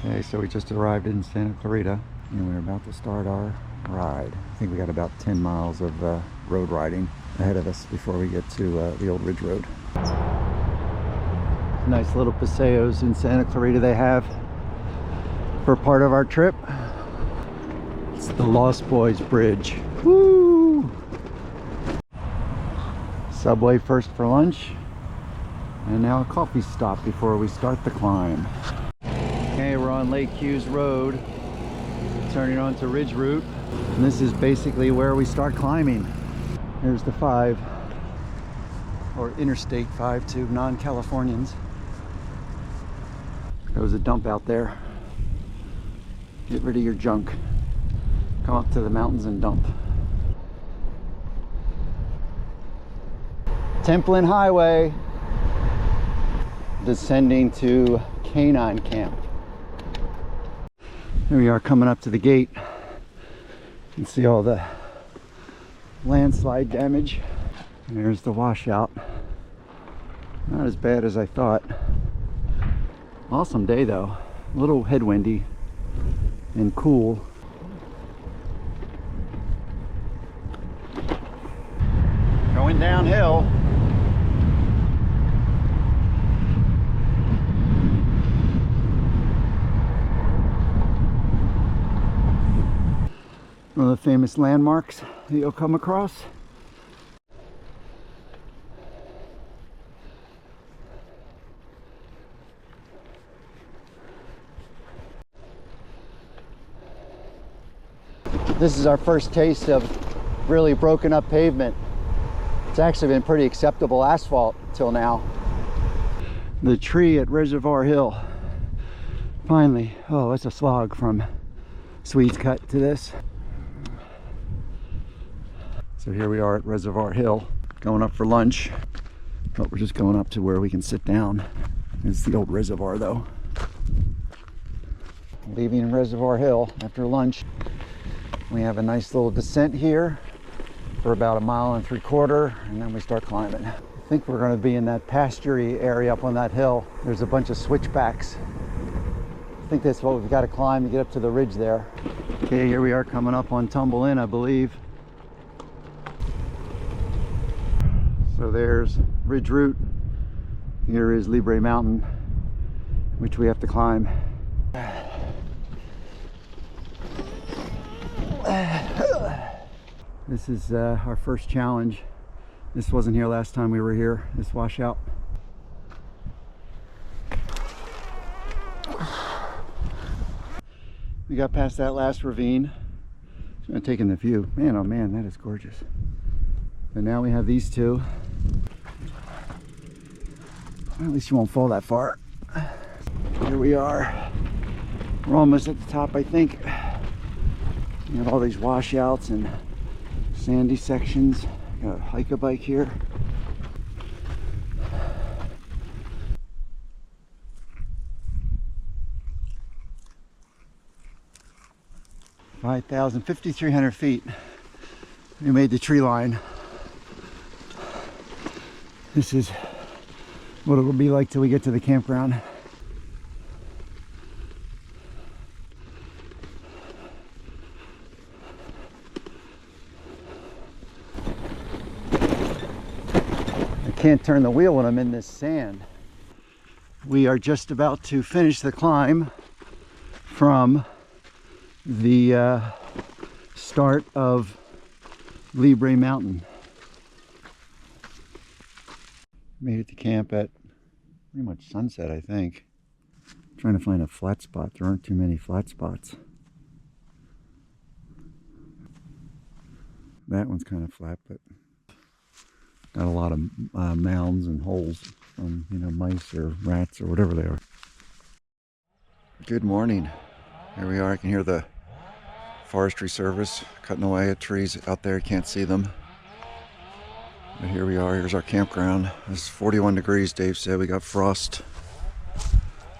Okay, so we just arrived in Santa Clarita and we're about to start our ride. I think we got about 10 miles of road riding ahead of us before we get to the old Ridge Road. Nice little Paseos in Santa Clarita they have for part of our trip. It's the Lost Boys Bridge. Woo! Subway first for lunch, and now a coffee stop before we start the climb. Okay, we're on Lake Hughes Road, turning onto Ridge Route, and this is basically where we start climbing. Here's the 5, or Interstate 5 to non-Californians. There was a dump out there. Get rid of your junk. Come up to the mountains and dump. Templin Highway, descending to Canine Camp. Here we are coming up to the gate. You can see all the landslide damage. And there's the washout. Not as bad as I thought. Awesome day though. A little headwindy and cool. Going downhill. One of the famous landmarks that you'll come across. This is our first taste of really broken up pavement. It's actually been pretty acceptable asphalt till now. The tree at Reservoir Hill. Finally, oh, it's a slog from Swedes Cut to this. So here we are at Reservoir Hill, going up for lunch, but we're just going up to where we can sit down. It's the old reservoir though. Leaving Reservoir Hill after lunch. We have a nice little descent here for about 1.75 miles, and then we start climbing. I think we're going to be in that pasturey area up on that hill. There's a bunch of switchbacks. I think that's what we've got to climb to get up to the ridge there. Okay, here we are coming up on Tumble Inn, I believe. So there's Ridge Route. Here is Liebre Mountain, which we have to climb. This is our first challenge. This wasn't here last time we were here, this washout. We got past that last ravine. I'm taking the view. Man, oh man, that is gorgeous. But now we have these two. At least you won't fall that far. Here we are. We're almost at the top, I think. We have all these washouts and sandy sections. Got a hike a bike here. (5,000, 5,300 feet. We made the tree line. This is what it will be like till we get to the campground. I can't turn the wheel when I'm in this sand. We are just about to finish the climb from the start of Liebre Mountain. Made it to camp at pretty much sunset, I think. I'm trying to find a flat spot. There aren't too many flat spots. That one's kind of flat, but got a lot of mounds and holes from, you know, mice or rats or whatever they are. Good morning. Here we are. I can hear the forestry service cutting away at trees out there. You can't see them. But here we are. Here's our campground. It's 41 degrees, Dave said. We got frost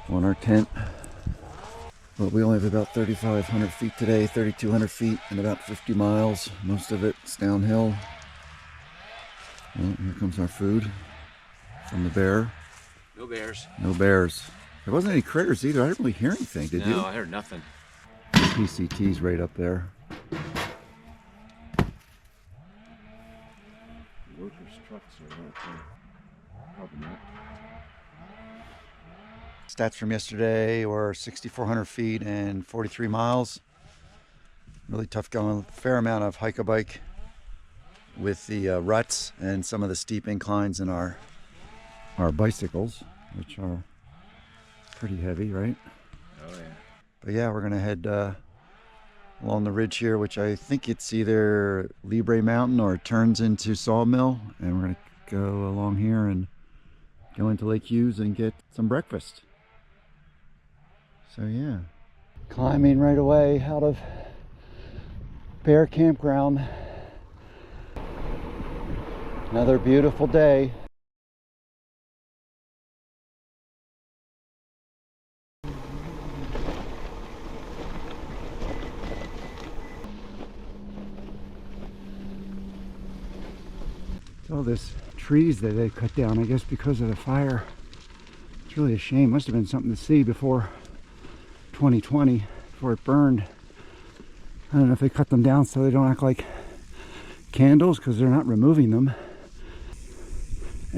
on our tent. But we only have about 3,500 feet today, 3,200 feet, and about 50 miles. Most of it's downhill. Well, here comes our food from the bear. No bears. No bears. There wasn't any critters either. I didn't really hear anything, did you? No, I heard nothing. PCT's right up there. Workers' trucks are right there. Probably not. Stats from yesterday were 6,400 feet and 43 miles. Really tough going. Fair amount of hike-a-bike with the ruts and some of the steep inclines in our bicycles, which are pretty heavy, right? Oh yeah. But yeah, we're gonna head along the ridge here, which I think it's either Liebre Mountain or it turns into Sawmill, and we're gonna go along here and go into Lake Hughes and get some breakfast. So yeah, climbing right away out of Bear Campground. Another beautiful day. All this trees that they cut down, I guess because of the fire. It's really a shame. Must have been something to see before 2020, before it burned. I don't know if they cut them down so they don't act like candles, because they're not removing them.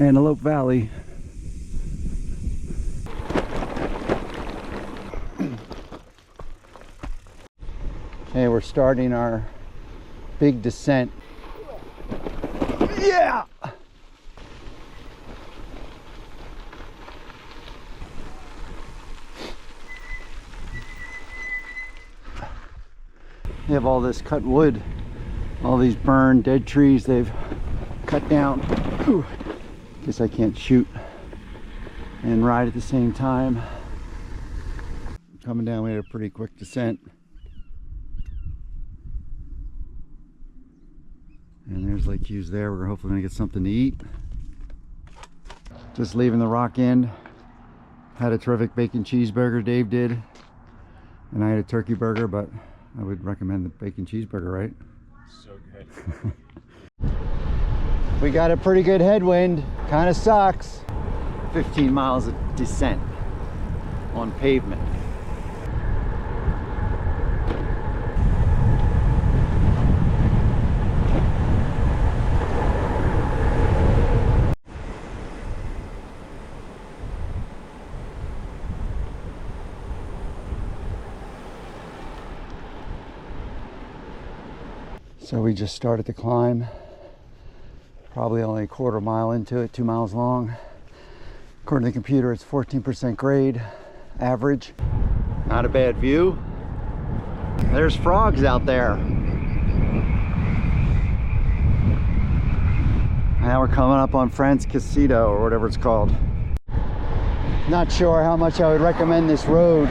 Antelope Valley. Okay, we're starting our big descent. Yeah! They have all this cut wood, all these burned dead trees they've cut down. Ooh. Guess I can't shoot and ride at the same time. Coming down, we had a pretty quick descent. And there's Lake Hughes there. We're hopefully gonna get something to eat. Just leaving the Rock Inn. Had a terrific bacon cheeseburger, Dave did. And I had a turkey burger, but I would recommend the bacon cheeseburger, right? So good. We got a pretty good headwind. Kind of sucks. 15 miles of descent on pavement. So we just started to climb. Probably only a quarter mile into it, 2 miles long. According to the computer, it's 14% grade, average. Not a bad view. There's frogs out there. Now we're coming up on Francisquito or whatever it's called. Not sure how much I would recommend this road.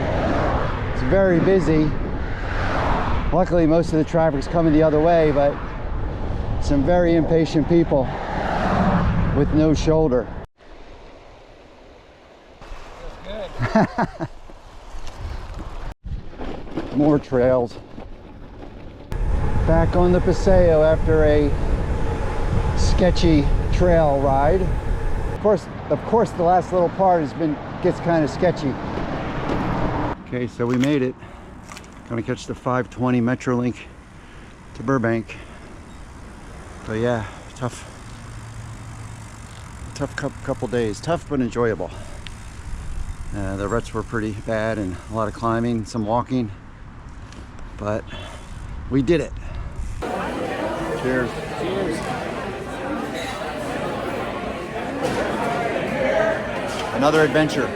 It's very busy. Luckily, most of the traffic's coming the other way, but some very impatient people with no shoulder. That's good. More trails. Back on the Paseo after a sketchy trail ride. Of course, the last little part gets kind of sketchy. Okay, so we made it. Gonna catch the 5:20 Metrolink to Burbank. But yeah, tough couple days. Tough but enjoyable. The ruts were pretty bad and a lot of climbing, some walking, but we did it. Cheers. Cheers. Another adventure.